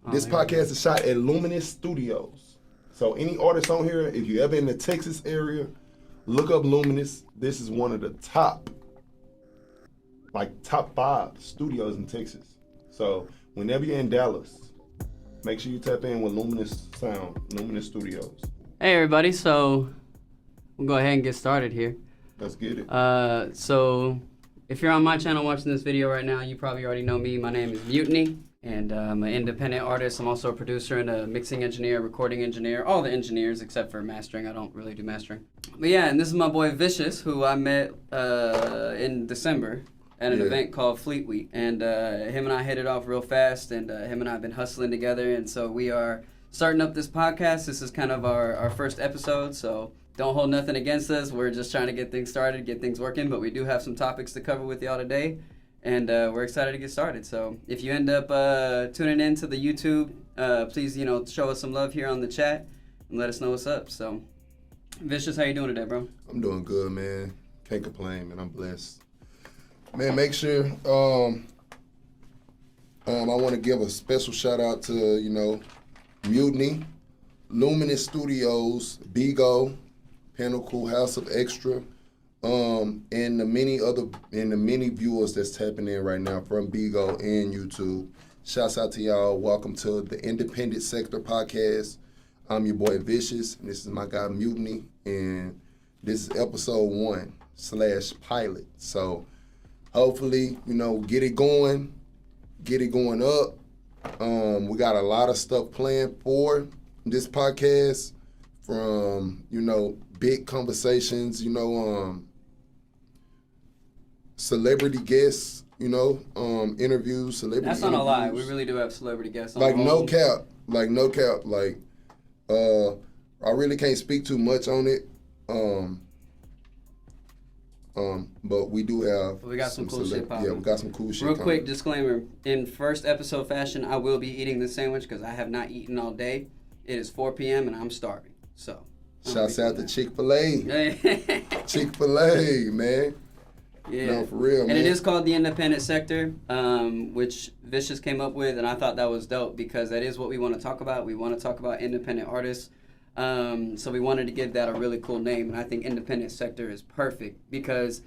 This podcast is shot at Luminous Studios. So any artists on here, if you ever in the Texas area, look up Luminous. This is one of the top 5 studios in Texas. So whenever you're in Dallas, make sure you tap in with Luminous Sound, Luminous Studios. Hey everybody, so we'll go ahead and get started here. Let's get it. So if you're on my channel watching this video right now, you probably already know me. My name is Mutiny, and I'm an independent artist. I'm also a producer and a mixing engineer, recording engineer, all the engineers except for mastering. I don't really do mastering. But yeah, and this is my boy Vicious, who I met in December at an event called Fleet Week. And him and I hit it off real fast, and him and I have been hustling together, and so we are starting up this podcast. This is kind of our first episode, so don't hold nothing against us. We're just trying to get things started, get things working, but we do have some topics to cover with y'all today, and we're excited to get started. So if you end up tuning in to the YouTube, please, show us some love here on the chat and let us know what's up. So, Vicious, how you doing today, bro? I'm doing good, man. Can't complain, man. I'm blessed. Man, make sure, I want to give a special shout out to, Mutiny, Luminous Studios, Bigo, Pinnacle, House of Extra, and the many viewers that's tapping in right now from Bigo and YouTube. Shouts out to y'all. Welcome to the Independent Sector Podcast. I'm your boy Vicious, and this is my guy Mutiny, and this is episode 1/pilot. So hopefully, get it going up. We got a lot of stuff planned for this podcast, from, big conversations, celebrity guests, interviews, celebrity That's not a lie. We really do have celebrity guests on. No cap. I really can't speak too much on it. But we do have. We got some cool shit popping. Yeah, we got some cool shit. Real quick disclaimer: in first episode fashion, I will be eating this sandwich because I have not eaten all day. It is 4 p.m. and I'm starving. So. Shouts out to Chick-fil-A. Chick-fil-A, man. Yeah. No, for real, man. And it is called the Independent Sector, which Vicious came up with, and I thought that was dope because that is what we want to talk about. We want to talk about independent artists. So we wanted to give that a really cool name, and I think Independent Sector is perfect because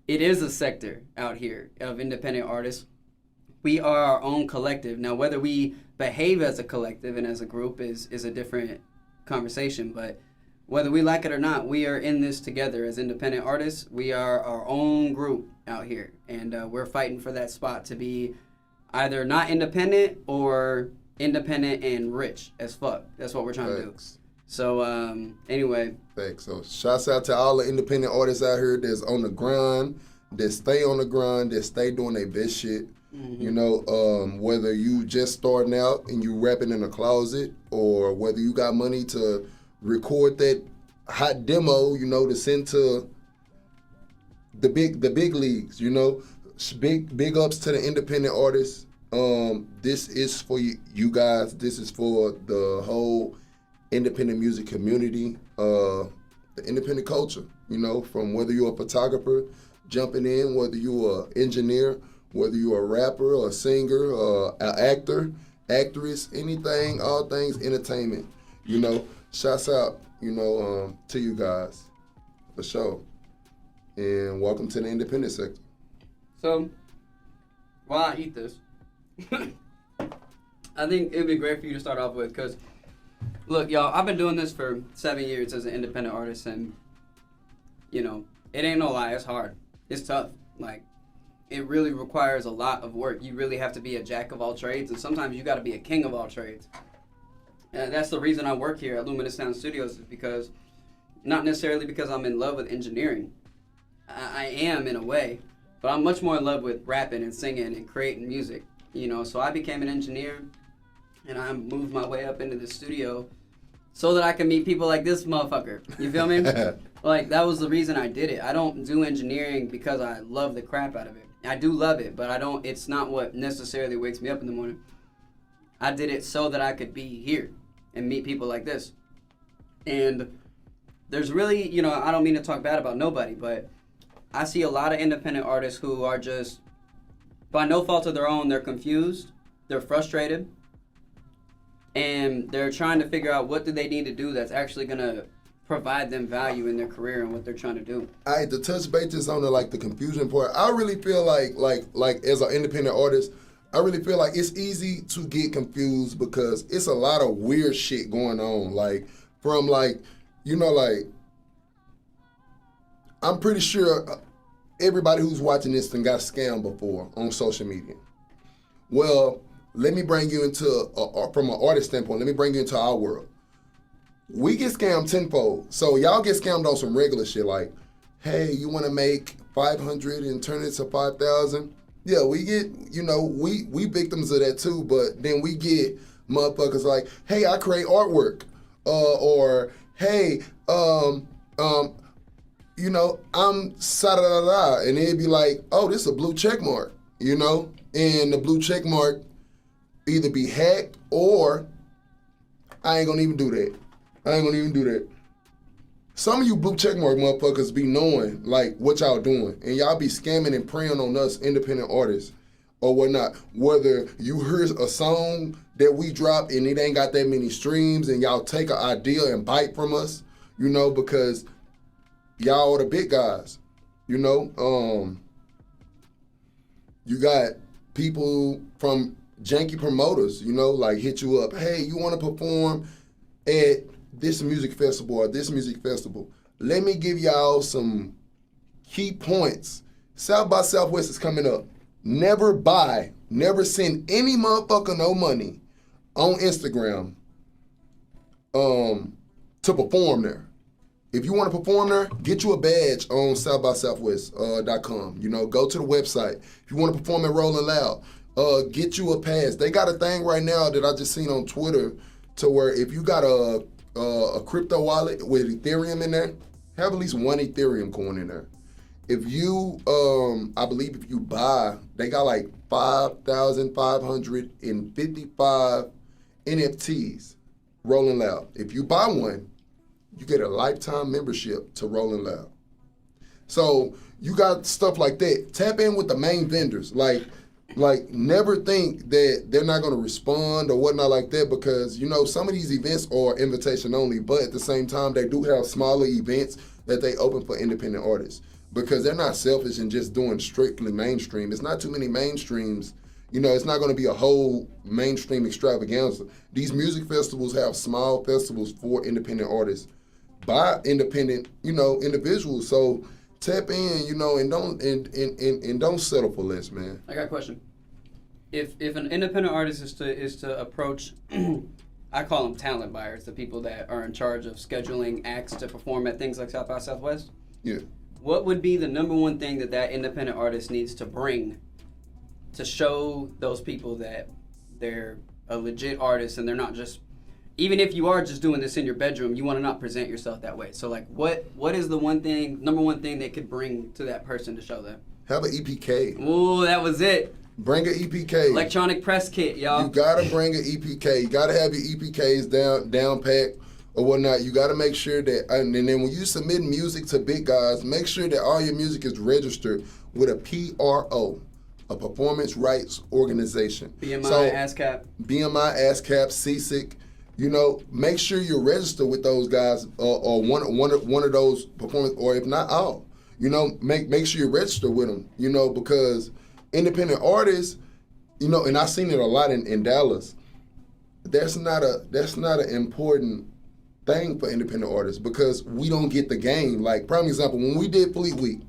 it is a sector out here of independent artists. We are our own collective. Now, whether we behave as a collective and as a group is a different conversation, but whether we like it or not, we are in this together as independent artists. We are our own group out here, and we're fighting for that spot to be either not independent or independent and rich as fuck. That's what we're trying to do. So, anyway. Thanks. So, shouts out to all the independent artists out here that's on the grind, that stay on the grind, that stay doing their best shit. Mm-hmm. Whether you just starting out and you rapping in a closet, or whether you got money to record that hot demo, to send to the big leagues, Big ups to the independent artists. This is for you guys. This is for the whole independent music community, the independent culture, from whether you're a photographer jumping in, whether you're an engineer, whether you're a rapper or a singer or an actor, actress, anything, all things entertainment, shouts out, to you guys, for sure. And welcome to the independent sector. So, while I eat this, I think it'd be great for you to start off with, because look, y'all, I've been doing this for 7 years as an independent artist, and, it ain't no lie, it's hard. It's tough. It really requires a lot of work. You really have to be a jack of all trades, and sometimes you got to be a king of all trades. And that's the reason I work here at Luminous Sound Studios, is because, not necessarily because I'm in love with engineering. I am in a way, but I'm much more in love with rapping and singing and creating music, So I became an engineer, and I moved my way up into the studio so that I can meet people like this motherfucker. You feel me? That was the reason I did it. I don't do engineering because I love the crap out of it. I do love it, but it's not what necessarily wakes me up in the morning. I did it so that I could be here and meet people like this. And there's really, I don't mean to talk bad about nobody, but I see a lot of independent artists who are just, by no fault of their own, they're confused, they're frustrated, and they're trying to figure out what do they need to do that's actually gonna provide them value in their career and what they're trying to do. To touch base on the confusion part, I really feel like as an independent artist, I really feel like it's easy to get confused because it's a lot of weird shit going on. I'm pretty sure everybody who's watching this done got scammed before on social media. Well, let me bring you into, from an artist standpoint, let me bring you into our world. We get scammed tenfold. So y'all get scammed on some regular shit like, hey, you want to make 500 and turn it to 5,000? Yeah, we get, we victims of that too, but then we get motherfuckers like, hey, I create artwork. Or, hey, I'm sa-da-da-da, and it'd be like, oh, this is a blue check mark, and the blue check mark either be hacked or I ain't gonna even do that. Some of you blue check mark motherfuckers be knowing like what y'all doing, and y'all be scamming and preying on us independent artists or whatnot. Whether you hear a song that we drop and it ain't got that many streams, and y'all take an idea and bite from us, because y'all are the big guys, You got people from janky promoters, hit you up. Hey, you want to perform at this music festival or this music festival? Let me give y'all some key points. South by Southwest is coming up. Never send any motherfucker no money on Instagram to perform there. If you want to perform there, get you a badge on southbysouthwest.com. Go to the website. If you want to perform at Rolling Loud, get you a pass. They got a thing right now that I just seen on Twitter to where if you got a crypto wallet with Ethereum in there, have at least one Ethereum coin in there. If you, I believe if you buy, they got like 5,555 NFTs, Rolling Loud. If you buy one, you get a lifetime membership to Rolling Loud. So you got stuff like that. Tap in with the main vendors. Like never think that they're not going to respond or whatnot like that, because, some of these events are invitation only, but at the same time, they do have smaller events that they open for independent artists because they're not selfish and just doing strictly mainstream. It's not too many mainstreams. It's not going to be a whole mainstream extravaganza. These music festivals have small festivals for independent artists by independent, individuals. So tap in, and don't settle for less, man. I got a question. If an independent artist is to approach, I call them talent buyers, the people that are in charge of scheduling acts to perform at things like South by Southwest. Yeah. What would be the number one thing that independent artist needs to bring to show those people that they're a legit artist and they're not just, even if you are just doing this in your bedroom, you want to not present yourself that way. So what is the number one thing they could bring to that person to show them? Have an EPK. Ooh, that was it. Bring an EPK. Electronic press kit, y'all. You gotta bring an EPK. You gotta have your EPKs down packed or whatnot. You gotta make sure that, and then when you submit music to big guys, make sure that all your music is registered with a PRO. A performance rights organization. BMI, ASCAP. BMI, ASCAP, CSIC. Make sure you're registered with those guys or one of those performance, or if not all. Make sure you're registered with them. Because independent artists, and I've seen it a lot in Dallas. That's not an important thing for independent artists because we don't get the game. Like, prime example, when we did Fleet Week,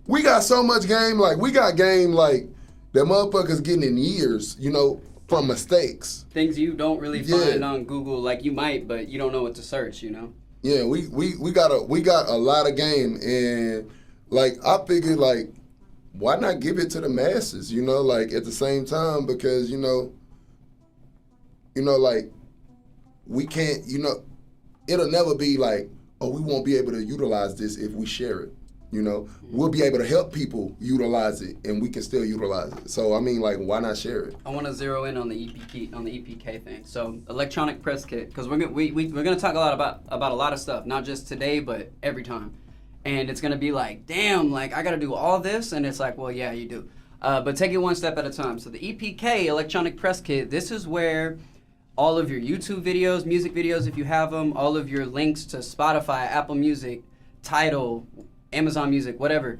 we got so much game, we got game, that motherfuckers getting in years, from mistakes. Things you don't really find on Google, you might, but you don't know what to search, Yeah, we got a lot of game, and, I figured, why not give it to the masses, at the same time, because, we can't, it'll never be oh, we won't be able to utilize this if we share it. We'll be able to help people utilize it, and we can still utilize it. So why not share it? I want to zero in on the EPK thing. So electronic press kit, because we're gonna talk a lot about a lot of stuff, not just today, but every time. And it's gonna be damn, I gotta do all this, and it's well, yeah, you do. But take it one step at a time. So the EPK electronic press kit, this is where all of your YouTube videos, music videos if you have them, all of your links to Spotify, Apple Music, Tidal, Amazon Music, whatever.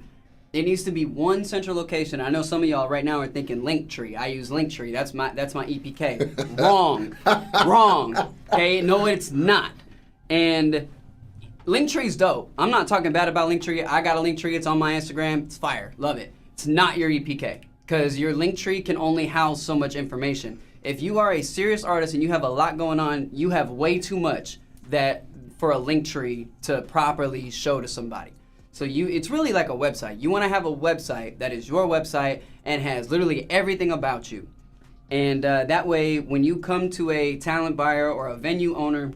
It needs to be one central location. I know some of y'all right now are thinking Linktree. I use Linktree. That's my EPK. Wrong. Okay, no, it's not. And Linktree's dope. I'm not talking bad about Linktree. I got a Linktree. It's on my Instagram. It's fire. Love it. It's not your EPK because your Linktree can only house so much information. If you are a serious artist and you have a lot going on, you have way too much that for a Linktree to properly show to somebody. So it's really like a website. You want to have a website that is your website and has literally everything about you. And that way, when you come to a talent buyer or a venue owner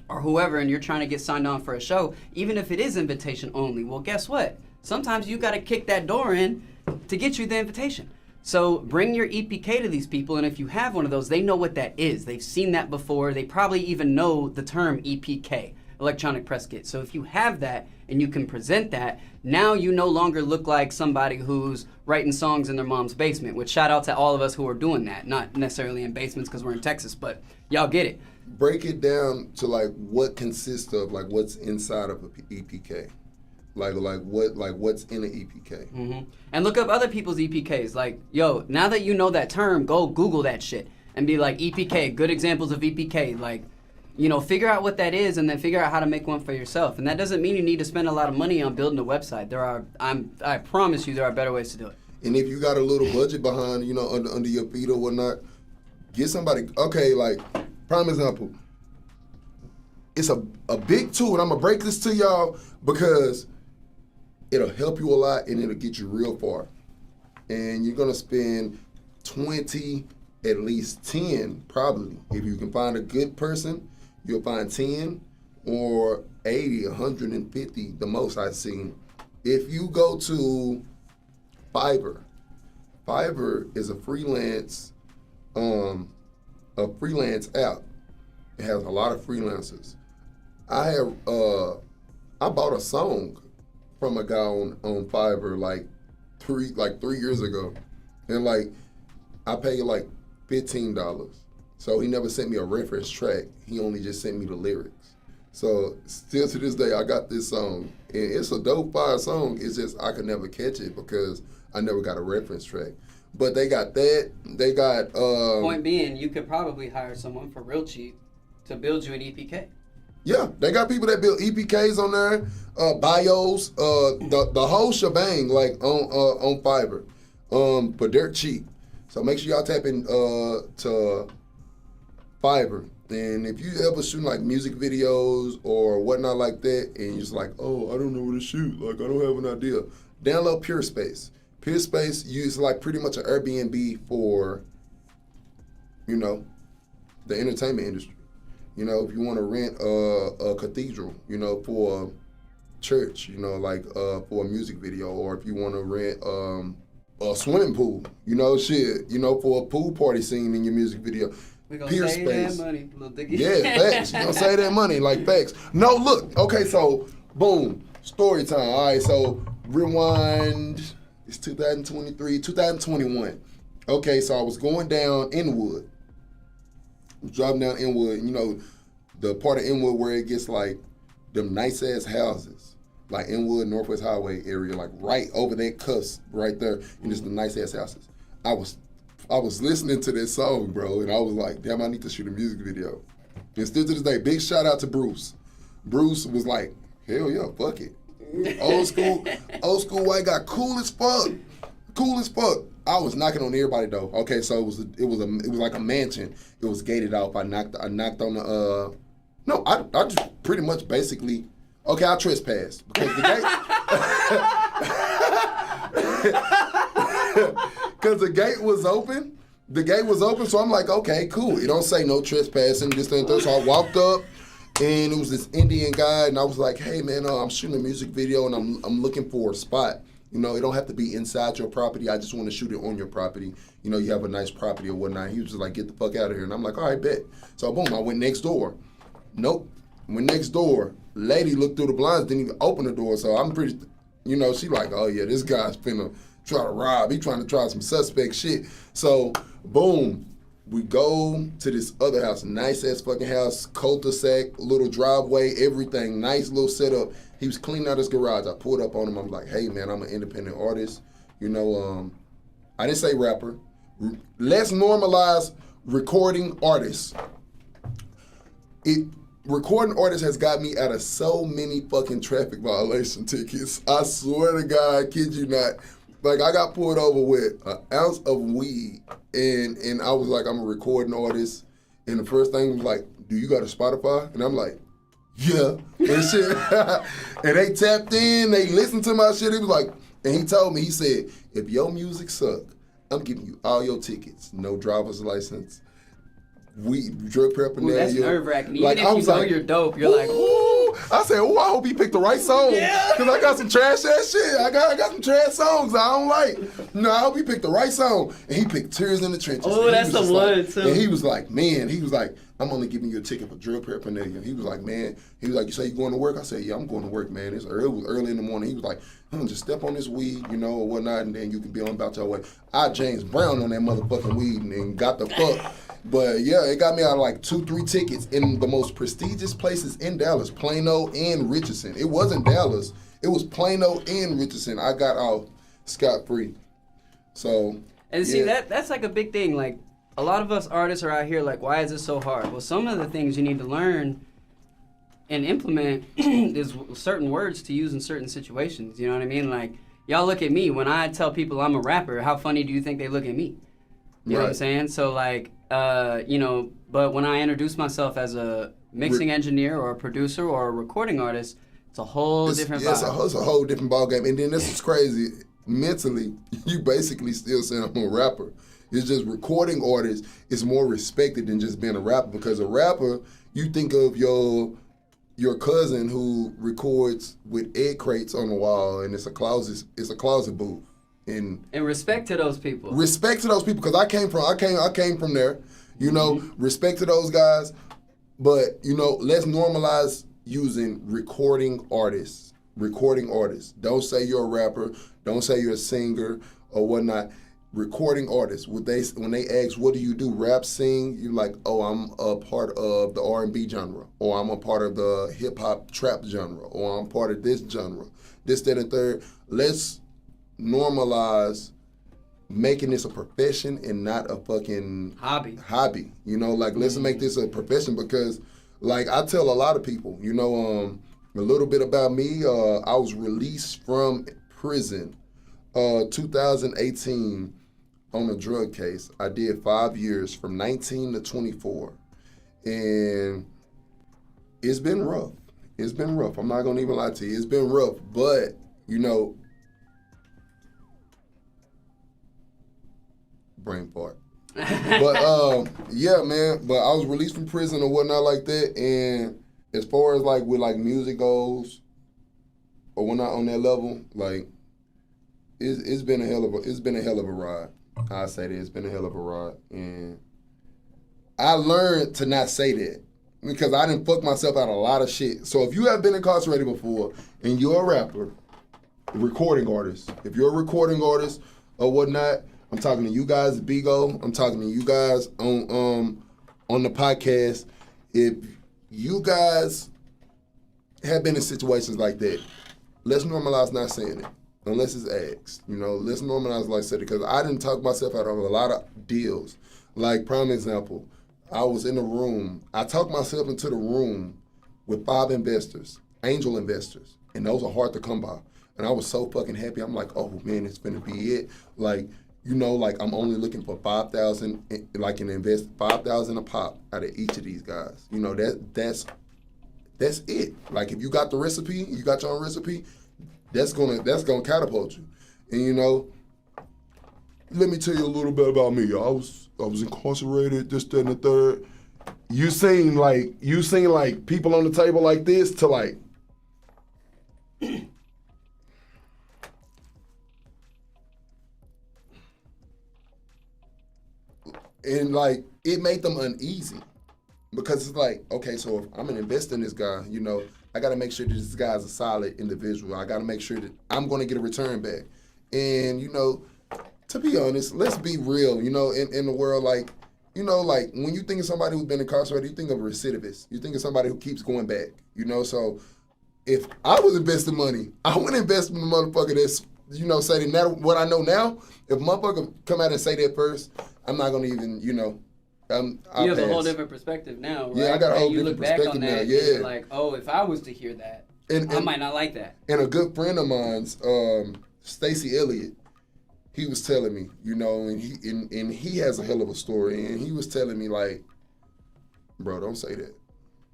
or whoever and you're trying to get signed on for a show, even if it is invitation only, well, guess what? Sometimes you got to kick that door in to get you the invitation. So bring your EPK to these people, and if you have one of those, they know what that is. They've seen that before. They probably even know the term EPK, electronic press kit. So if you have that and you can present that, now you no longer look like somebody who's writing songs in their mom's basement, which shout out to all of us who are doing that. Not necessarily in basements because we're in Texas, but y'all get it. Break it down to like what consists of, like what's inside of an EPK. Like what's in an EPK. Mm-hmm. And look up other people's EPKs. Like, yo, now that you know that term, go Google that shit and be like, EPK, good examples of EPK. Like, you know, figure out what that is and then figure out how to make one for yourself. And that doesn't mean you need to spend a lot of money on building a website. I promise you there are better ways to do it. And if you got a little budget behind, you know, under your feet or whatnot, get somebody, okay, like, prime example, it's a big tool, and I'm going to break this to y'all because it'll help you a lot and it'll get you real far. And you're going to spend 20, at least 10, probably. If you can find a good person, you'll find 10 or 80, 150, the most I've seen. If you go to Fiverr is a freelance app. It has a lot of freelancers. I bought a song from a guy on Fiverr like 3 years ago, and like I paid like $15. So he never sent me a reference track. He only just sent me the lyrics. So still to this day, I got this song, and it's a dope fire song. It's just I could never catch it because I never got a reference track. But they got that. They got. Point being, you could probably hire someone for real cheap to build you an EPK. Yeah, they got people that build EPKs on there, bios, the whole shebang, like on Fiverr, for dirt cheap. So make sure y'all tap in to Fiverr. And if you ever shoot like music videos or whatnot like that, and you're just like, oh, I don't know where to shoot, like I don't have an idea, download Pure Space. Pure Space use like pretty much an Airbnb for, you know, the entertainment industry. You know, if you want to rent a cathedral, you know, for a church, you know, like for a music video, or if you want to rent a swimming pool, you know, shit, you know, for a pool party scene in your music video. We gonna Pure save Space. that money, little diggy. Yeah, facts. You gonna save that money, like facts. No, look, okay, so boom, story time. All right, so rewind. It's 2021. Okay, so I was going down Inwood. I was driving down Inwood, you know, the part of Inwood where it gets like them nice ass houses, like Inwood Northwest Highway area, like right over that cusp right there, and it's the nice ass houses. I was listening to this song, bro, and I was like, damn, I need to shoot a music video. And still to this day, big shout out to Bruce. Bruce was like, hell yeah, fuck it. Old school white guy, cool as fuck. I was knocking on everybody though. Okay, so it was like a mansion. It was gated off. I knocked on the no, I just pretty much basically, okay, I trespassed because the gate because the gate was open. The gate was open, so I'm like, okay, cool. It don't say no trespassing, this and that. So I walked up, and it was this Indian guy, and I was like, hey man, I'm shooting a music video, and I'm looking for a spot. You know, it don't have to be inside your property. I just want to shoot it on your property. You know, you have a nice property or whatnot. He was just like, get the fuck out of here. And I'm like, all right, bet. So boom, I went next door. Nope. Went next door. Lady looked through the blinds, didn't even open the door. So I'm pretty, you know, she like, oh yeah, this guy's finna try to rob. He trying to try some suspect shit. So boom, We go to this other house, nice ass fucking house, cul-de-sac, little driveway, everything, nice little setup. He was cleaning out his garage. I pulled up on him. I'm like, hey man, I'm an independent artist. You know, I didn't say rapper. Let's normalize recording artists. Recording artists has got me out of so many fucking traffic violation tickets. I swear to God, I kid you not. Like, I got pulled over with an ounce of weed, and I was like, I'm a recording artist. And the first thing was like, do you got a Spotify? And I'm like, yeah. And shit. And they tapped in, they listened to my shit. He was like, and he told me, he said, if your music suck, I'm giving you all your tickets. No driver's license, weed, drug paraphernalia. Ooh, that's nerve-wracking. Even like, if you know you're dope, you're like, ooh. I said, I hope he picked the right song. Yeah. Because I got some trash ass shit. I got some trash songs I don't like. No, I hope he picked the right song. And he picked Tears in the Trenches. Oh, that's the one, like, too. And he was like, I'm only giving you a ticket for drug paraphernalia. He was like, you say you going to work? I said, yeah, I'm going to work, man. It was early in the morning. He was like, just step on this weed, or whatnot, and then you can be on about your way. I James Brown on that motherfucking weed and got the fuck. But yeah, it got me out of like 2-3 tickets in the most prestigious places in Dallas, Plano and Richardson. It wasn't Dallas, it was Plano and Richardson. I got out scot-free. So, and see, that's like a big thing. Like, a lot of us artists are out here like, why is this so hard? Well, some of the things you need to learn and implement is certain words to use in certain situations. You know what I mean? Like, y'all look at me. When I tell people I'm a rapper, how funny do you think they look at me? You know what I'm saying? So, like, but when I introduce myself as a mixing engineer or a producer or a recording artist, it's a whole different vibe. It's a whole different ballgame. And then this is crazy. Mentally, you basically still saying I'm a rapper. It's just recording artists is more respected than just being a rapper, because a rapper, you think of your cousin who records with egg crates on the wall, and it's a closet booth. And respect to those people. Respect to those people, because I came from there. Respect to those guys. But let's normalize using recording artists. Recording artists. Don't say you're a rapper. Don't say you're a singer or whatnot. Recording artists. When they ask, what do you do? Rap, sing? You're like, oh, I'm a part of the R&B genre, or I'm a part of the hip hop trap genre, or I'm part of this genre. This, that, and third. Let's normalize making this a profession and not a fucking hobby. Let's make this a profession, because like I tell a lot of people, a little bit about me. I was released from prison 2018 on a drug case. I did 5 years, from 19 to 24, and it's been rough. I'm not gonna even lie to you. It's been rough, but brain fart. But yeah, man. But I was released from prison or whatnot like that. And as far as like with like music goes, or whatnot on that level, like it's been a hell of a ride. I say that it's been a hell of a ride, and I learned to not say that, because I didn't fuck myself out of a lot of shit. So if you have been incarcerated before and you're a rapper, recording artist, if you're a recording artist or whatnot, I'm talking to you guys, Bigo. I'm talking to you guys on the podcast. If you guys have been in situations like that, let's normalize not saying it unless it's asked. Let's normalize like I said it, because I didn't talk myself out of a lot of deals. Like, prime example, I was in a room. I talked myself into the room with 5 investors, angel investors, and those are hard to come by. And I was so fucking happy. I'm like, oh man, it's gonna be it. Like, I'm only looking for 5,000, like, and invest 5,000 a pop out of each of these guys. That's it. Like, if you got the recipe, you got your own recipe, that's gonna catapult you. And let me tell you a little bit about me. I was incarcerated, this, that, and the third. You seen like people on the table like this to like. And like, it made them uneasy, because it's like, okay, so if I'm an investor in this guy, I got to make sure that this guy's a solid individual. I got to make sure that I'm going to get a return back. And, to be honest, let's be real, in the world, like, you know, like when you think of somebody who's been incarcerated, you think of a recidivist. You think of somebody who keeps going back. You know, so if I was investing money, I wouldn't invest in the motherfucker that's, you know, saying that what I know now. If motherfucker come out and say that first, I'm not gonna even, you know. You have a whole different perspective now, right? Yeah, I got a whole you different look back perspective on that now. and Yeah, you're like, oh, if I was to hear that, I might not like that. And a good friend of mine's, Stacey Elliott, he was telling me, you know, and he has a hell of a story, and he was telling me like, bro, don't say that.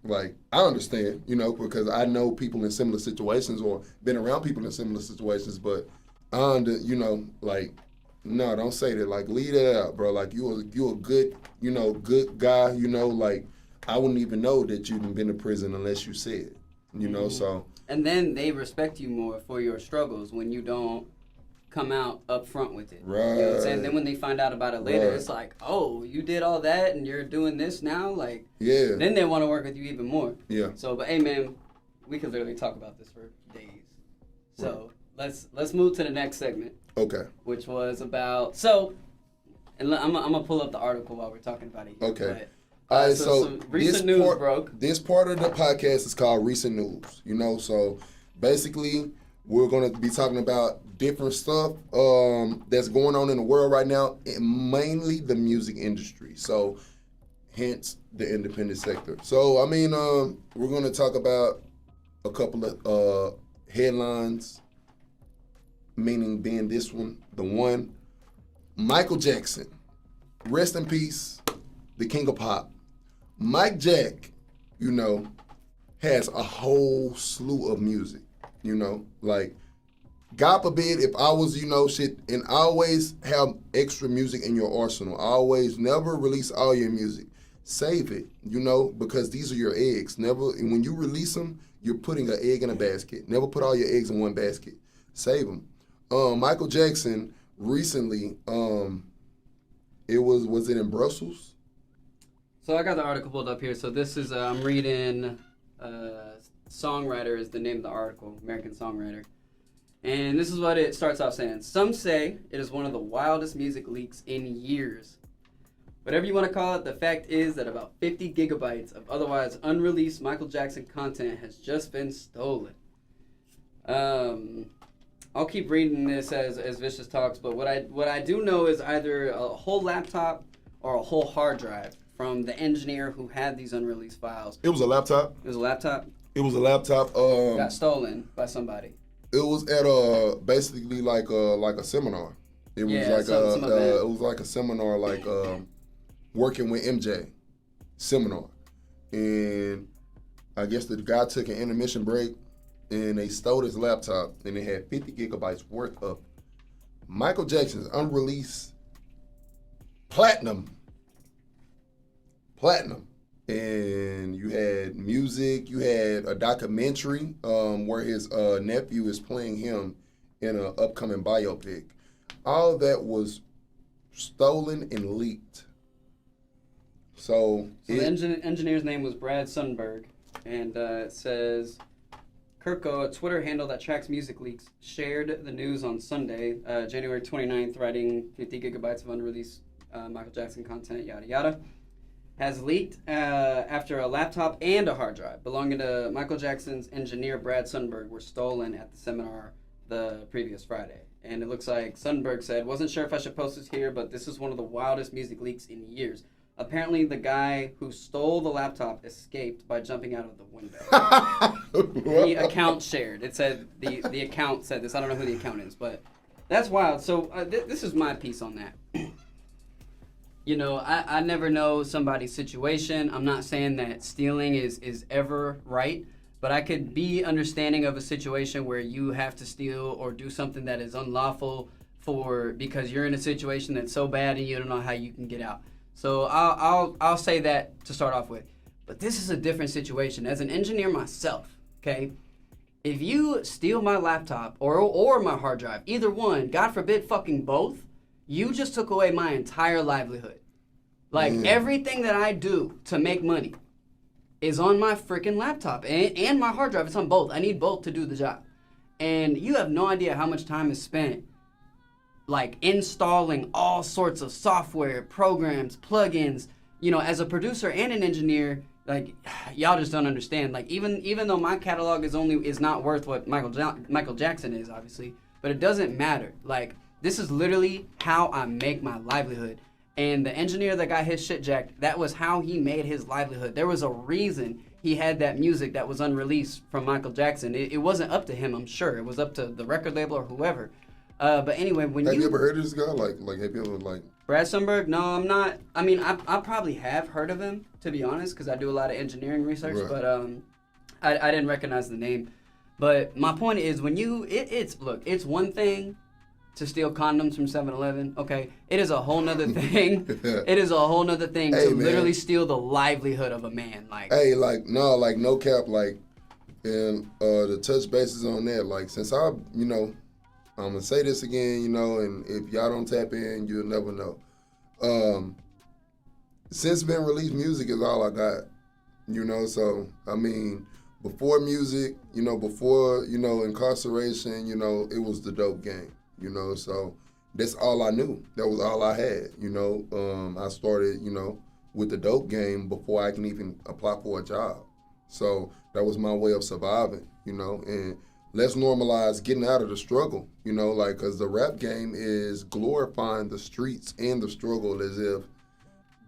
Like, I understand, you know, because I know people in similar situations or been around people in similar situations, but you know, like, no, don't say that. Like, leave that out, bro. Like, you a good, you know, good guy, you know, like, I wouldn't even know that you'd been to prison unless you said, you know, so. And then they respect you more for your struggles when you don't come out up front with it. Right. You know what I'm saying? Then when they find out about it later, it's like, oh, you did all that and you're doing this now? Like, yeah. Then they want to work with you even more. Yeah. So, but hey, man, we could literally talk about this for days. So let's move to the next segment. Okay. Which was about, and I'm going to pull up the article while we're talking about it here. Okay. But, all right, so recent news broke. This part of the podcast is called Recent News, you know, so basically we're going to be talking about different stuff that's going on in the world right now, and mainly the music industry. So, hence the independent sector. So, I mean, we're going to talk about a couple of headlines, meaning being this one, the one. Michael Jackson, rest in peace, the king of pop. Mike Jack, you know, has a whole slew of music, you know, like, God forbid if I was, you know, shit, and I always have extra music in your arsenal. I always never release all your music. Save it, you know, because these are your eggs. Never, and when you release them, you're putting an egg in a basket. Never put all your eggs in one basket. Save them. Michael Jackson recently, was it in Brussels? So I got the article pulled up here. So this is, I'm reading, Songwriter is the name of the article, American Songwriter. And this is what it starts off saying. Some say it is one of the wildest music leaks in years. Whatever you want to call it, the fact is that about 50 gigabytes of otherwise unreleased Michael Jackson content has just been stolen. I'll keep reading this as Vicious talks, but what I do know is either a whole laptop or a whole hard drive from the engineer who had these unreleased files. It was a laptop. It was a laptop? It was a laptop. Got stolen by somebody. It was at basically like a seminar. It was it was like a seminar, like working with MJ seminar, and I guess the guy took an intermission break, and they stole his laptop, and it had 50 gigabytes worth of Michael Jackson's unreleased platinum, and you had music, you had a documentary where his nephew is playing him in an upcoming biopic. All that was stolen and leaked. So the engineer's name was Brad Sundberg, and it says, Kirko, a Twitter handle that tracks music leaks, shared the news on Sunday, January 29th, writing 50 gigabytes of unreleased Michael Jackson content, yada yada, has leaked after a laptop and a hard drive belonging to Michael Jackson's engineer Brad Sundberg were stolen at the seminar the previous Friday. And it looks like Sundberg said, wasn't sure if I should post this here, but this is one of the wildest music leaks in years. Apparently, the guy who stole the laptop escaped by jumping out of the window. The account shared. It said, the account said this. I don't know who the account is, but that's wild. So this is my piece on that. You know, I never know somebody's situation. I'm not saying that stealing is ever right, but I could be understanding of a situation where you have to steal or do something that is unlawful because you're in a situation that's so bad and you don't know how you can get out. So I'll say that to start off with. But this is a different situation. As an engineer myself, okay, if you steal my laptop or my hard drive, either one, God forbid fucking both, you just took away my entire livelihood. Like, everything that I do to make money is on my freaking laptop and my hard drive. It's on both. I need both to do the job. And you have no idea how much time is spent like installing all sorts of software, programs, plugins. You know, as a producer and an engineer, like y'all just don't understand. Like even though my catalog is not worth what Michael Jackson is, obviously, but it doesn't matter. Like this is literally how I make my livelihood. And the engineer that got his shit jacked, that was how he made his livelihood. There was a reason he had that music that was unreleased from Michael Jackson. It wasn't up to him, I'm sure. It was up to the record label or whoever. But anyway, when have you ever heard of this guy? Like have you ever like? Brad Sundberg? No, I'm not. I mean, I probably have heard of him, to be honest, because I do a lot of engineering research. Right. But I didn't recognize the name. But my point is, when it's one thing to steal condoms from 7-Eleven, okay? It is a whole nother thing. It is a whole nother thing to literally steal the livelihood of a man. Like, hey, no cap, like, and to touch bases on that, like, since I'm gonna say this again, and if y'all don't tap in, you'll never know. Since been released, music is all I got, so, I mean, before music, before, incarceration, it was the dope game. So that's all I knew. That was all I had, I started, with the dope game before I can even apply for a job. So that was my way of surviving, and let's normalize getting out of the struggle, because the rap game is glorifying the streets and the struggle as if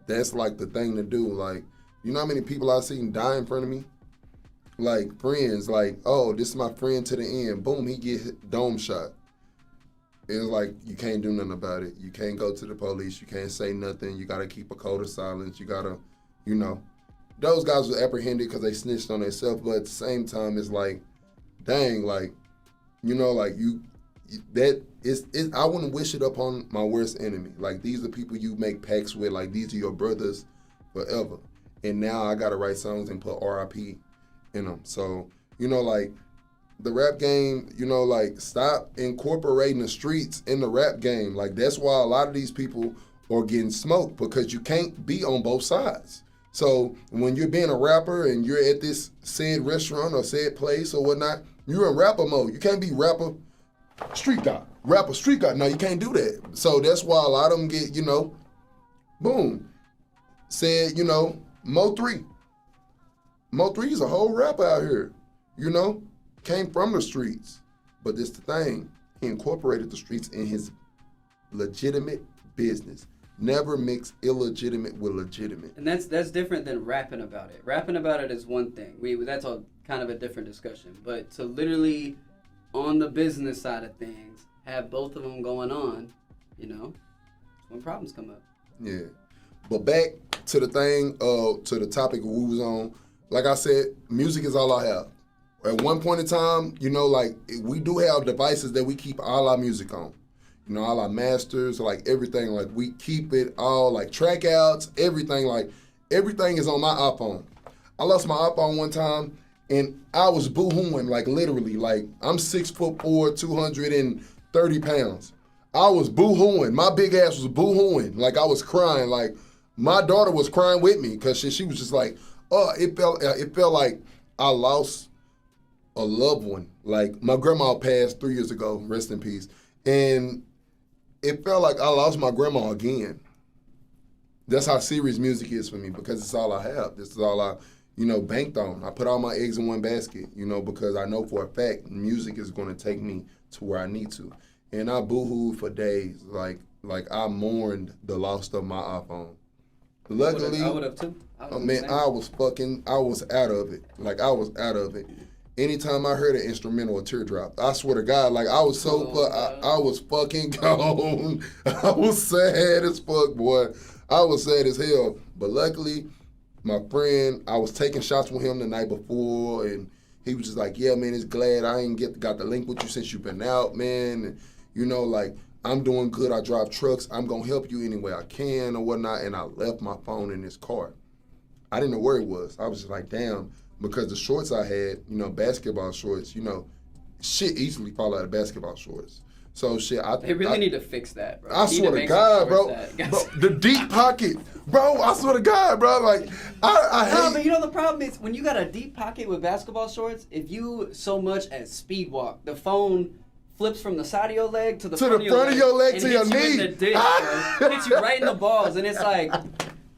that's like the thing to do. Like, you know how many people I've seen die in front of me? Like friends, like, oh, this is my friend to the end. Boom, he get dome shot. It's like, you can't do nothing about it. You can't go to the police. You can't say nothing. You got to keep a code of silence. You got to, those guys were apprehended because they snitched on themselves. But at the same time, it's like, dang, like, I wouldn't wish it upon my worst enemy. Like, these are people you make pacts with. Like, these are your brothers forever. And now I got to write songs and put RIP in them. So, like, the rap game, stop incorporating the streets in the rap game. Like, that's why a lot of these people are getting smoked, because you can't be on both sides. So when you're being a rapper and you're at this said restaurant or said place or whatnot, you're in rapper mode. You can't be rapper, street guy. Rapper, street guy. No, you can't do that. So that's why a lot of them get, boom, said, Mo 3. Mo 3 is a whole rapper out here, came from the streets. But this the thing, he incorporated the streets in his legitimate business. Never mix illegitimate with legitimate. And that's different than rapping about it. Rapping about it is one thing. That's a kind of a different discussion. But to literally, on the business side of things, have both of them going on, when problems come up. Yeah. But back to the thing, to the topic we was on, like I said, music is all I have. At one point in time, we do have devices that we keep all our music on. All our masters, like everything, like we keep it all, like track outs, everything, like everything is on my iPhone. I lost my iPhone one time and I was boo-hooing, like literally, like I'm 6'4", 230 pounds. I was boo-hooing. My big ass was boo-hooing. Like I was crying. Like my daughter was crying with me because she was just like, oh, it felt like I lost a loved one. Like my grandma passed 3 years ago, rest in peace. And it felt like I lost my grandma again. That's how serious music is for me, because it's all I have. This is all I, banked on. I put all my eggs in one basket, because I know for a fact music is going to take me to where I need to. And I boo-hooed for days. Like I mourned the loss of my iPhone. Luckily, I would have too. I was out of it. Like I was out of it. Anytime I heard an instrumental, a teardrop. I swear to God, like I was I was fucking gone. I was sad as fuck, boy. I was sad as hell. But luckily, my friend, I was taking shots with him the night before, and he was just like, yeah, man, it's glad I ain't got the link with you since you've been out, man. And, like, I'm doing good. I drive trucks. I'm going to help you any way I can or whatnot. And I left my phone in his car. I didn't know where it was. I was just like, damn. Because the shorts I had, basketball shorts, shit easily fall out of basketball shorts. So shit, they really need to fix that, bro. I swear to God, bro. The deep pocket, bro. I swear to God, bro. Like I hate. No, but the problem is when you got a deep pocket with basketball shorts, if you so much as speed walk, the phone flips from the side of your leg to the To front, the front of your leg and to your hits you knee. in the dick, bro. Hits you right in the balls, and it's like,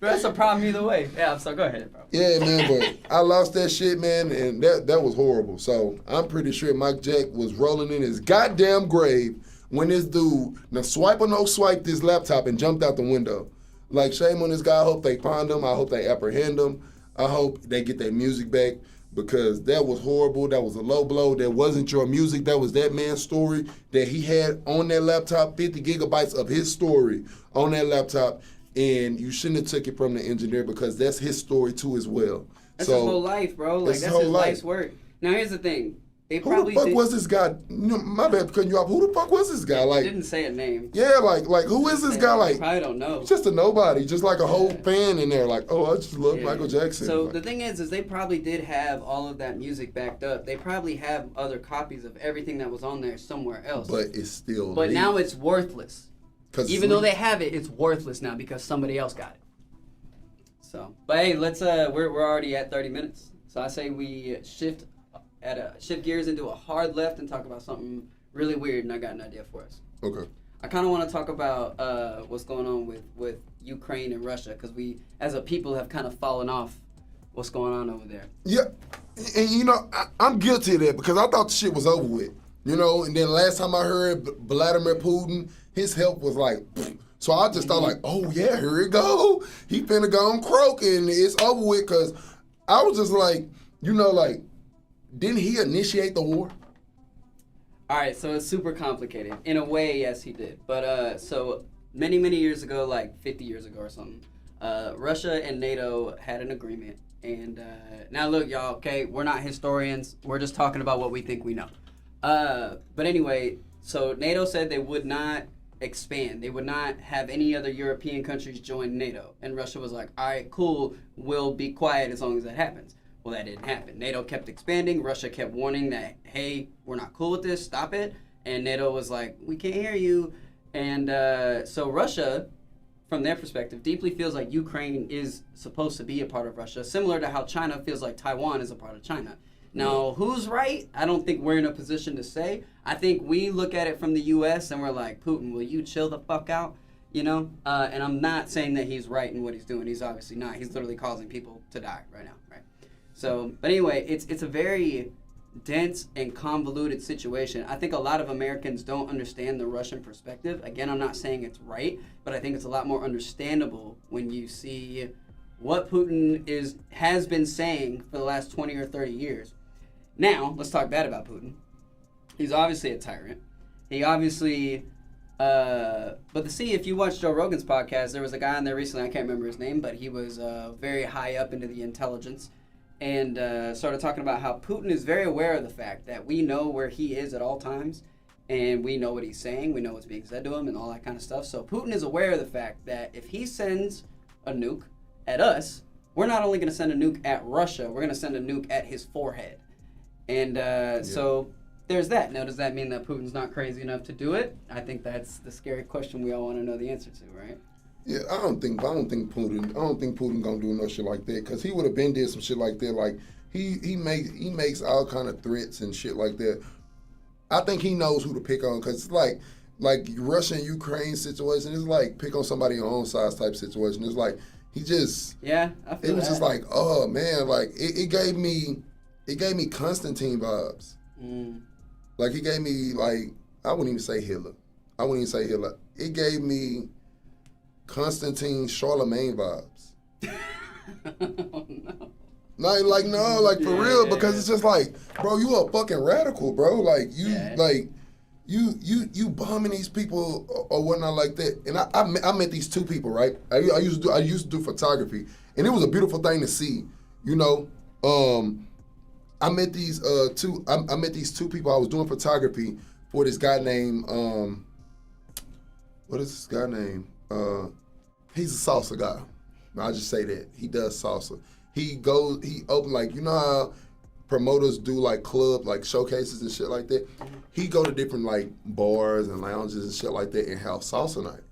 that's a problem either way. Yeah, so go ahead, bro. Yeah, man, but I lost that shit, man, and that was horrible. So I'm pretty sure Mike Jack was rolling in his goddamn grave when this dude, now swipe or no swipe this laptop and jumped out the window. Like, shame on this guy. I hope they find him. I hope they apprehend him. I hope they get their music back, because that was horrible. That was a low blow. That wasn't your music. That was that man's story that he had on that laptop, 50 gigabytes of his story on that laptop. And you shouldn't have took it from the engineer, because that's his story too as well. That's his whole life, bro. Like, that's his life's work. Now, here's the thing. They probably who the fuck was this guy? My bad for cutting you off. Who the fuck was this guy? Like, didn't say a name. Yeah, like who is this guy? Like, I don't know. Just a nobody, just like a whole fan in there. Like, oh, I just love Michael Jackson. So like, the thing is they probably did have all of that music backed up. They probably have other copies of everything that was on there somewhere else. But it's still. But now it's worthless. Even though they have it, it's worthless now because somebody else got it. So, but hey, let's we're already at 30 minutes. So I say we shift gears into a hard left and talk about something really weird, and I got an idea for us. Okay. I kind of want to talk about what's going on with Ukraine and Russia, because we, as a people, have kind of fallen off what's going on over there. Yeah, and you know, I'm guilty of that, because I thought the shit was over with. You know, and then last time I heard Vladimir Putin, his health was like, so I just thought like, oh yeah, here it go. He finna go and croak, and it's over with, because I was just like, you know, like, didn't he initiate the war? All right, so it's super complicated. In a way, yes, he did. But so many years ago, like 50 years ago or something, Russia and NATO had an agreement. And now look, y'all, okay, we're not historians. We're just talking about what we think we know. But anyway, so NATO said they would not expand. They would not have any other European countries join NATO. And Russia was like, all right, cool, we'll be quiet as long as that happens. Well, that didn't happen. NATO kept expanding. Russia kept warning that, hey, we're not cool with this, stop it. And NATO was like, we can't hear you. And so Russia, from their perspective, deeply feels like Ukraine is supposed to be a part of Russia, similar to how China feels like Taiwan is a part of China. Now, who's right? I don't think we're in a position to say. I think we look at it from the U.S. and we're like, Putin, will you chill the fuck out? You know? And I'm not saying that he's right in what he's doing. He's obviously not. He's literally causing people to die right now, right? So, but anyway, it's a very dense and convoluted situation. I think a lot of Americans don't understand the Russian perspective. Again, I'm not saying it's right, but I think it's a lot more understandable when you see what Putin has been saying for the last 20 or 30 years. Now, let's talk bad about Putin. He's obviously a tyrant. He obviously, but if you watch Joe Rogan's podcast, there was a guy on there recently, I can't remember his name, but he was very high up into the intelligence, and started talking about how Putin is very aware of the fact that we know where he is at all times, and we know what he's saying, we know what's being said to him, and all that kind of stuff. So Putin is aware of the fact that if he sends a nuke at us, we're not only going to send a nuke at Russia, we're going to send a nuke at his forehead. And so there's that. Now, does that mean that Putin's not crazy enough to do it? I think that's the scary question we all want to know the answer to, right? Yeah, I don't think Putin gonna do no shit like that, because he would have been did some shit like that. Like he makes all kind of threats and shit like that. I think he knows who to pick on, because it's like Russia and Ukraine situation. It's like pick on somebody on your own size type situation. It's like he just I feel it was that. just like, oh man, like it gave me Constantine vibes. Like he gave me, like, I wouldn't even say Hitler. It gave me Constantine Charlemagne vibes. Oh, no. Like for real, because it's just like, bro, you a fucking radical, bro. Like you bombing these people or whatnot like that. And I met these two people, right? I used to do photography, and it was a beautiful thing to see. You know, I met these two people. I was doing photography for this guy named what is this guy named? He's a salsa guy. I'll just say that. He does salsa. He open, like, you know how promoters do like club, like showcases and shit like that? He go to different like bars and lounges and shit like that and have salsa night.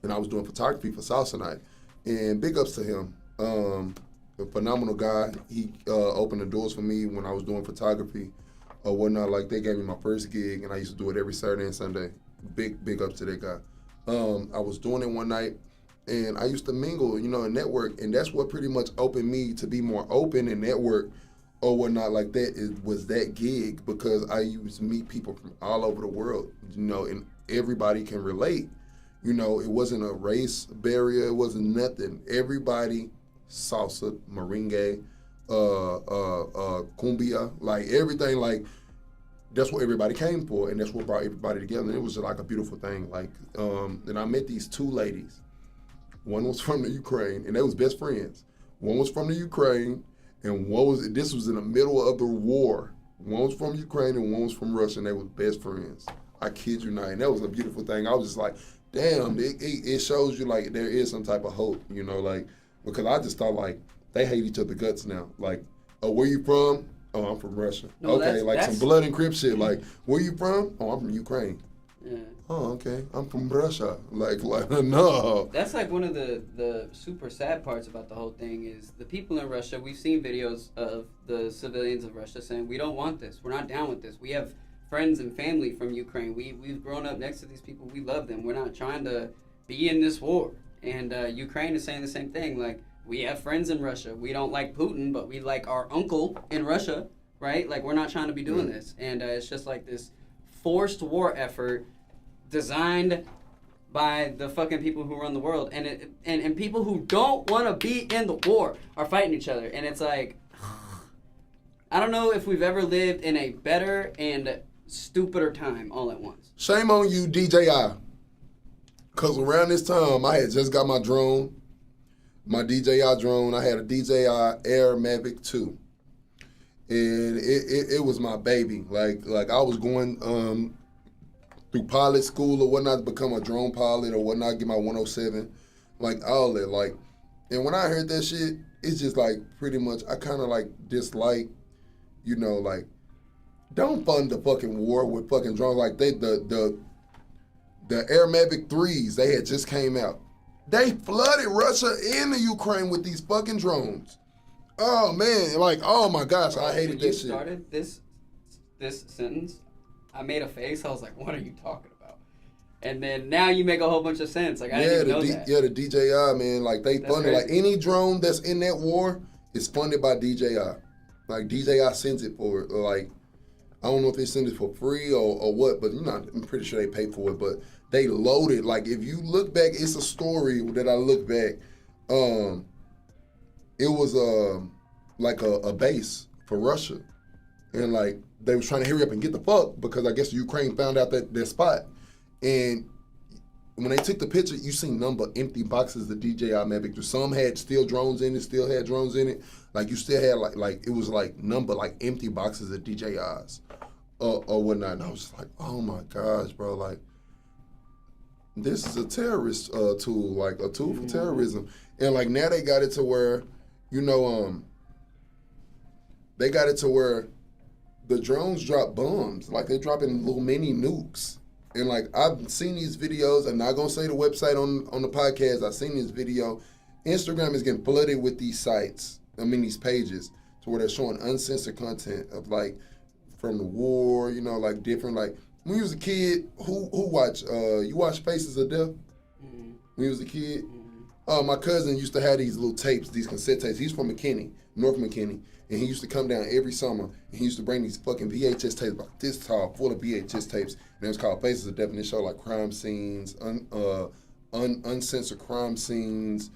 And I was doing photography for salsa night. And big ups to him. A phenomenal guy. He opened the doors for me when I was doing photography. or whatnot. Like they gave me my first gig, and I used to do it every Saturday and Sunday. Big up to that guy. I was doing it one night, and I used to mingle, and network, and that's what pretty much opened me to be more open and network or whatnot like that. It was that gig because I used to meet people from all over the world, and everybody can relate. It wasn't a race barrier. It wasn't nothing. Everybody, salsa, merengue, cumbia, like everything, like that's what everybody came for, and that's what brought everybody together. And it was just like a beautiful thing. Like, and I met these two ladies. One was from the Ukraine, and they was best friends. One was from the Ukraine, and this was in the middle of the war. One was from Ukraine, and one was from Russia, and they was best friends. I kid you not, and that was a beautiful thing. I was just like, damn, it shows you like there is some type of hope, like, because I just thought like they hate each other guts now. Like, oh, where you from? Oh, I'm from Russia. No, okay, that's some blood and crip shit. Like, where you from? Oh, I'm from Ukraine. Yeah. Oh, okay. I'm from Russia. Like no. That's like one of the super sad parts about the whole thing is the people in Russia. We've seen videos of the civilians of Russia saying, we don't want this. We're not down with this. We have friends and family from Ukraine. We've grown up next to these people. We love them. We're not trying to be in this war. And Ukraine is saying the same thing. Like, we have friends in Russia. We don't like Putin, but we like our uncle in Russia, right? Like, we're not trying to be doing this. And it's just like this forced war effort designed by the fucking people who run the world. And people who don't want to be in the war are fighting each other. And it's like, I don't know if we've ever lived in a better and stupider time all at once. Shame on you, DJI. Because around this time, I had just got my drone. My DJI drone, I had a DJI Air Mavic 2. And it was my baby. Like I was going through pilot school or whatnot to become a drone pilot or whatnot, get my 107, like all that. Like, and when I heard that shit, it's just like pretty much I kind of like dislike, like don't fund the fucking war with fucking drones. Like the Air Mavic 3s, they had just came out. They flooded Russia and the Ukraine with these fucking drones. Oh man, like, oh my gosh, I hated that shit. When you started this sentence, I made a face. I was like, what are you talking about? And then now you make a whole bunch of sense. Like, I didn't even know that. Yeah, the DJI, man, like they funded, like any drone that's in that war is funded by DJI. Like DJI sends it for, like, I don't know if they send it for free or what, but I'm pretty sure they pay for it, but they loaded. Like, if you look back, it's a story that I look back. It was like a base for Russia, and like they was trying to hurry up and get the fuck because I guess Ukraine found out that spot. And when they took the picture, you see number empty boxes of DJI Mavic. Some had still drones in it, still had drones in it. Like you still had like it was like number like empty boxes of DJIs or whatnot. And I was just like, oh my gosh, bro, like this is a terrorist tool, like a tool for terrorism. And like now they got it to where, they got it to where the drones drop bombs. Like they're dropping little mini nukes. And like I've seen these videos, I'm not gonna say the website on the podcast. I've seen this video. Instagram is getting flooded with these sites. These pages to where they're showing uncensored content of like from the war, like different, like when you was a kid, who watched you watched Faces of Death? Mm-hmm. When you was a kid? Mm-hmm. My cousin used to have these little tapes, these cassette tapes. He's from McKinney, North McKinney. And he used to come down every summer, and he used to bring these fucking VHS tapes, like this tall, full of VHS tapes. And it was called Faces of Death, and it showed like crime scenes, uncensored crime scenes,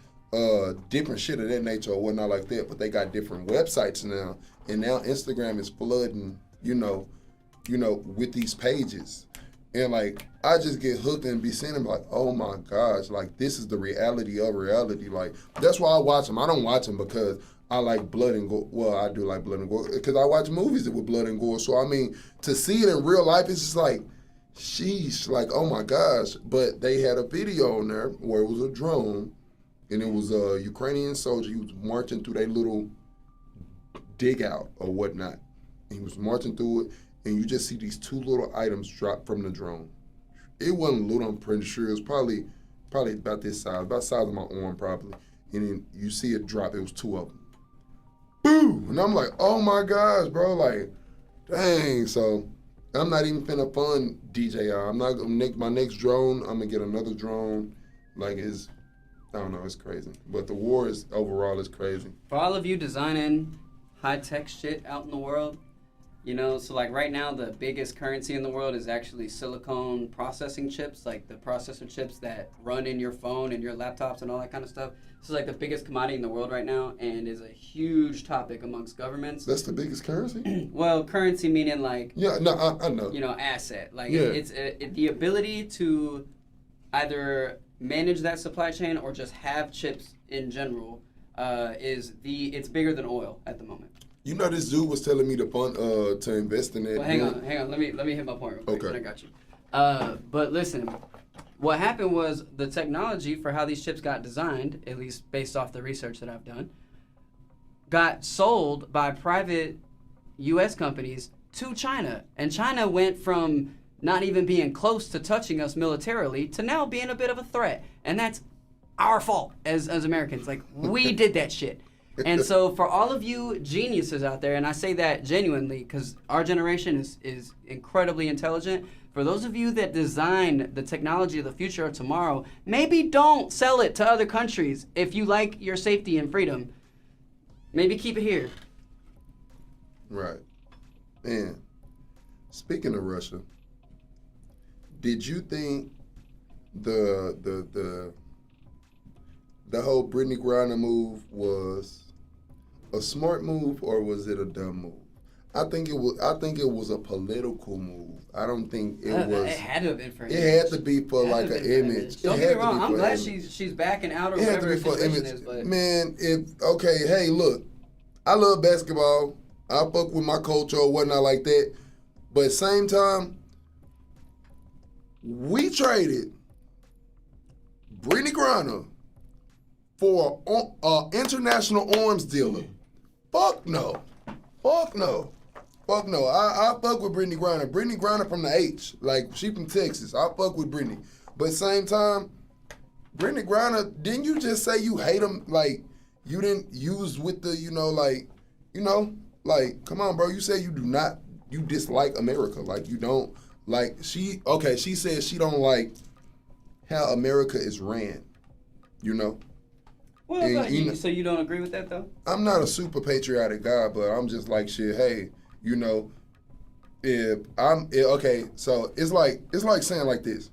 different shit of that nature or whatnot like that. But they got different websites now, and now Instagram is flooding, with these pages. And like I just get hooked and be seeing them like, oh my gosh, like this is the reality of reality. Like that's why I watch them. I don't watch them because I like blood and gore. Well, I do like blood and gore because I watch movies with blood and gore. So, to see it in real life, it's just like, sheesh, like, oh my gosh. But they had a video on there where it was a drone and it was a Ukrainian soldier. He was marching through their little dig out or whatnot. And he was marching through it and you just see these two little items drop from the drone. It wasn't little, I'm pretty sure. It was probably about this size, about the size of my arm probably. And then you see it drop. It was two of them. Boom! And I'm like, oh my gosh, bro, like, Dang, so I'm not even finna fund DJI. I'm not gonna my next drone. I'm gonna get another drone. Like I don't know, it's crazy. But the war is overall is crazy. For all of you designing high tech shit out in the world, so like right now the biggest currency in the world is actually silicone processing chips, like the processor chips that run in your phone and your laptops and all that kind of stuff. This is like the biggest commodity in the world right now and is a huge topic amongst governments. That's the biggest currency? Well, currency meaning like yeah, no, I know. Asset. Like it's the ability to either manage that supply chain or just have chips in general it's bigger than oil at the moment. This dude was telling me to fund to invest in it. Well, hang on. Let me hit my point real quick. Okay. I got you. But listen, what happened was the technology for how these chips got designed, at least based off the research that I've done, got sold by private U.S. companies to China, and China went from not even being close to touching us militarily to now being a bit of a threat, and that's our fault as Americans. Like, we did that shit. And so for all of you geniuses out there, and I say that genuinely because our generation is incredibly intelligent, for those of you that design the technology of the future of tomorrow, maybe don't sell it to other countries if you like your safety and freedom. Maybe keep it here. Right. And speaking of Russia, did you think the whole Brittany Griner move was a smart move or was it a dumb move? I think it was a political move. I don't think it was. It had to have been for image. It had to be for like an image. Don't get me wrong. I'm glad she's backing out or whatever her situation is. But man, hey, look, I love basketball. I fuck with my culture or whatnot like that. But at the same time, we traded Brittany Griner for an international arms dealer. Fuck no. I fuck with Brittany Griner. Brittany Griner from the H. Like, she from Texas. I fuck with Brittany. But at the same time, Brittany Griner, didn't you just say you hate him? Like, you didn't use with the, come on, bro. You say you dislike America. Like, you don't, like, she says she don't like how America is ran, Well, and, so you don't agree with that, though? I'm not a super patriotic guy, but I'm just like, shit, hey, so it's like saying like this.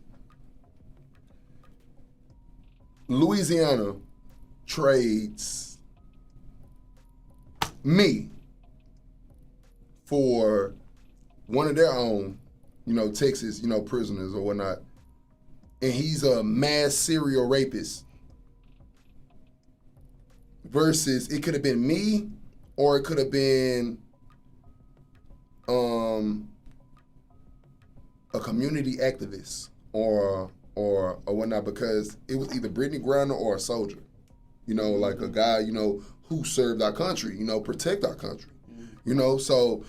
Louisiana trades me for one of their own, Texas, prisoners or whatnot, and he's a mass serial rapist. Versus, it could have been me, or it could have been a community activist or whatnot, because it was either Brittany Griner or a soldier, like a guy, who served our country, protect our country, So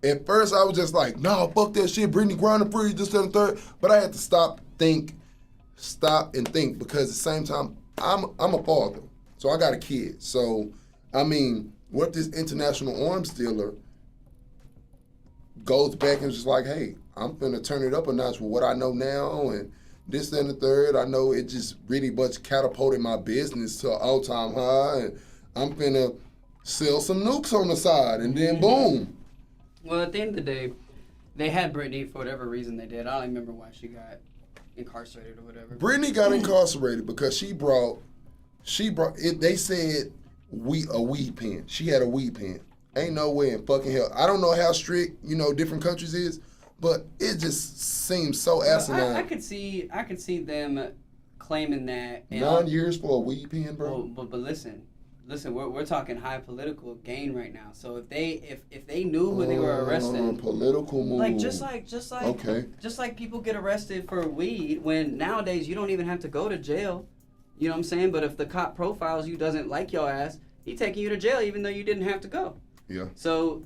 at first I was just like, no, fuck that shit, Brittany Griner free, this and third. But I had to stop and think, because at the same time, I'm a father. So I got a kid. So, what if this international arms dealer goes back and just like, hey, I'm finna turn it up a notch with what I know now and this and the third. I know it just really much catapulted my business to an all-time high, and I'm finna sell some nukes on the side, and then boom. Well, at the end of the day, they had Brittany for whatever reason they did. I don't even remember why she got incarcerated or whatever. Brittany got incarcerated because she brought it. They said a weed pen. She had a weed pen. Ain't no way in fucking hell. I don't know how strict different countries is, but it just seems so asinine. I could see them claiming that 9 years for a weed pen, bro. Well, but listen, we're talking high political gain right now. So if they knew who they were arresting, political move, like just like people get arrested for weed, when nowadays you don't even have to go to jail. You know what I'm saying? But if the cop profiles you, doesn't like your ass, he taking you to jail even though you didn't have to go. Yeah. So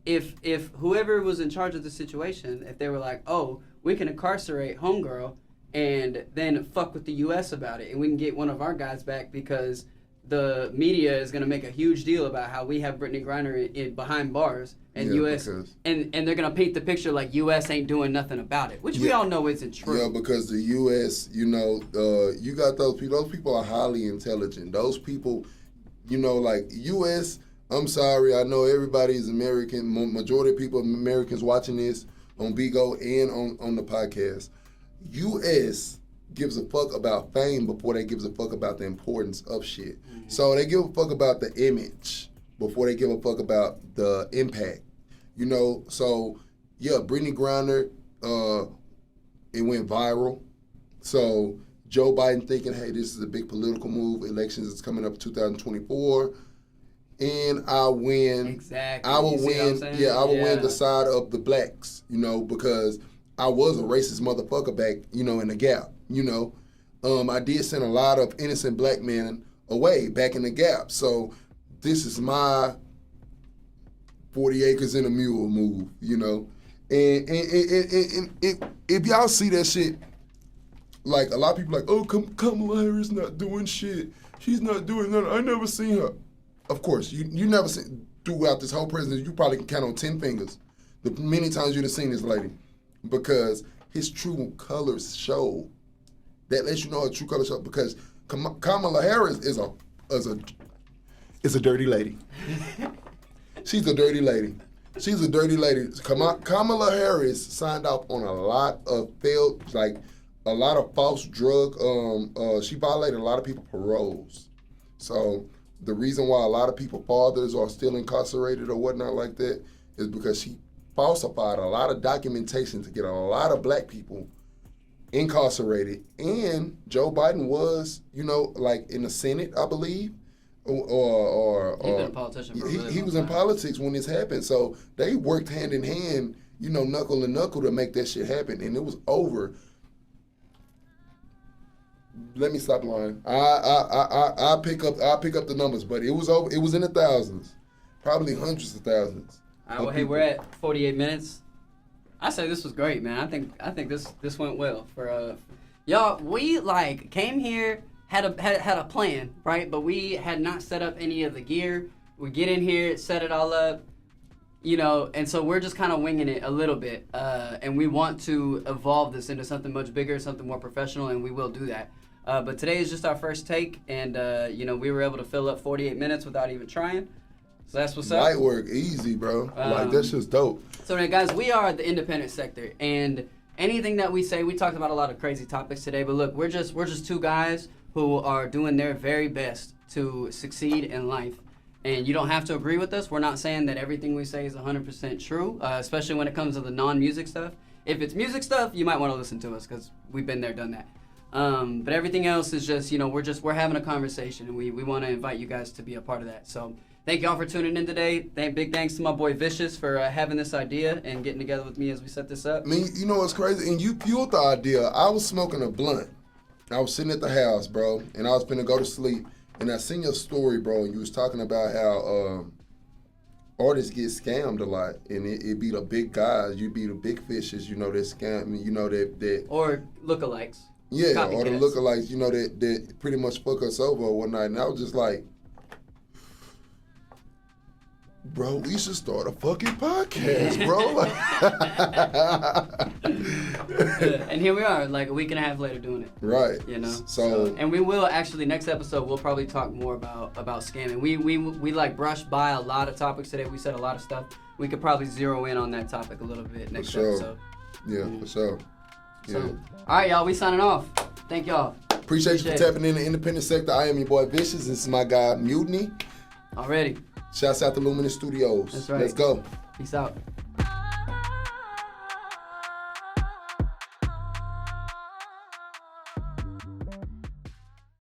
if whoever was in charge of the situation, if they were like, oh, we can incarcerate homegirl and then fuck with the U.S. about it, and we can get one of our guys back because the media is gonna make a huge deal about how we have Brittany Griner behind bars, and U.S. and they're gonna paint the picture like U.S. ain't doing nothing about it, which we all know isn't true. Yeah, because the U.S., you know, you got those people. Those people are highly intelligent. Those people, you know, like U.S. I'm sorry, I know everybody is American. Majority of people, Americans watching this on Bigo and on the podcast. U.S. gives a fuck about fame before they gives a fuck about the importance of shit. Mm-hmm. So they give a fuck about the image before they give a fuck about the impact. You know, so yeah, Brittany Griner, it went viral. So Joe Biden thinking, hey, this is a big political move. Elections is coming up 2024. And I win. Exactly. I will win. Yeah, I will win the side of the blacks, you know, because I was a racist motherfucker back, you know, in the Gap, you know. I did send a lot of innocent black men away back in the Gap. So this is my 40 acres and a mule move, you know. And if y'all see that shit, like a lot of people like, oh, Kamala Harris not doing shit. She's not doing nothing. I never seen her. Of course, you never seen, throughout this whole presidency, you probably can count on 10 fingers the many times you've seen this lady, because his true colors show. That lets you know her true colors show, because Kamala Harris is a dirty lady. She's a dirty lady. She's a dirty lady. Kamala Harris signed off on a lot of a lot of false drug. She violated a lot of people's paroles. So the reason why a lot of people fathers are still incarcerated or whatnot like that is because she falsified a lot of documentation to get a lot of black people incarcerated. And Joe Biden was, you know, like in the Senate, I believe, or he's been a politician for a really he was in politics when this happened. So they worked hand in hand, you know, knuckle to knuckle to make that shit happen, and it was over. Let me stop lying. I pick up the numbers, but it was over. It was in the thousands, probably hundreds of thousands. All right, well, hey, we're at 48 minutes. I say this was great, man. I think this went well for y'all. We like came here, had a plan, right? But we had not set up any of the gear. We get in here, set it all up, you know, and so we're just kind of winging it a little bit. And we want to evolve this into something much bigger, something more professional, and we will do that. But today is just our first take, and you know, we were able to fill up 48 minutes without even trying. So that's what's up. Light work, easy, bro. Like, that's just dope. So, guys, we are the independent sector, and anything that we say, we talked about a lot of crazy topics today, but look, we're just two guys who are doing their very best to succeed in life. And you don't have to agree with us. We're not saying that everything we say is 100% true, especially when it comes to the non-music stuff. If it's music stuff, you might want to listen to us because we've been there, done that. But everything else is just, you know, we're having a conversation, and we want to invite you guys to be a part of that. So thank y'all for tuning in today. Big thanks to my boy Vicious for having this idea and getting together with me as we set this up. I mean, you know what's crazy? And you fueled the idea. I was smoking a blunt. I was sitting at the house, bro, and I was finna go to sleep. And I seen your story, bro, and you was talking about how artists get scammed a lot, and it be the big guys, you be the big fishes, you know, that scam, you know, that or lookalikes. Yeah, copycats. Or the lookalikes, you know, that pretty much fuck us over or whatnot. And I was just like, bro, we should start a fucking podcast, bro. And here we are, like a week and a half later doing it. Right. You know? So and we will actually, next episode, we'll probably talk more about scamming. We like brushed by a lot of topics today. We said a lot of stuff. We could probably zero in on that topic a little bit next episode. Yeah, for sure. Yeah. So, all right, y'all, we signing off. Thank y'all. Appreciate you for tapping in the independent sector. I am your boy Vicious. This is my guy Mutiny. Already. Shouts out to Luminous Studios. That's right. Let's go. Peace out.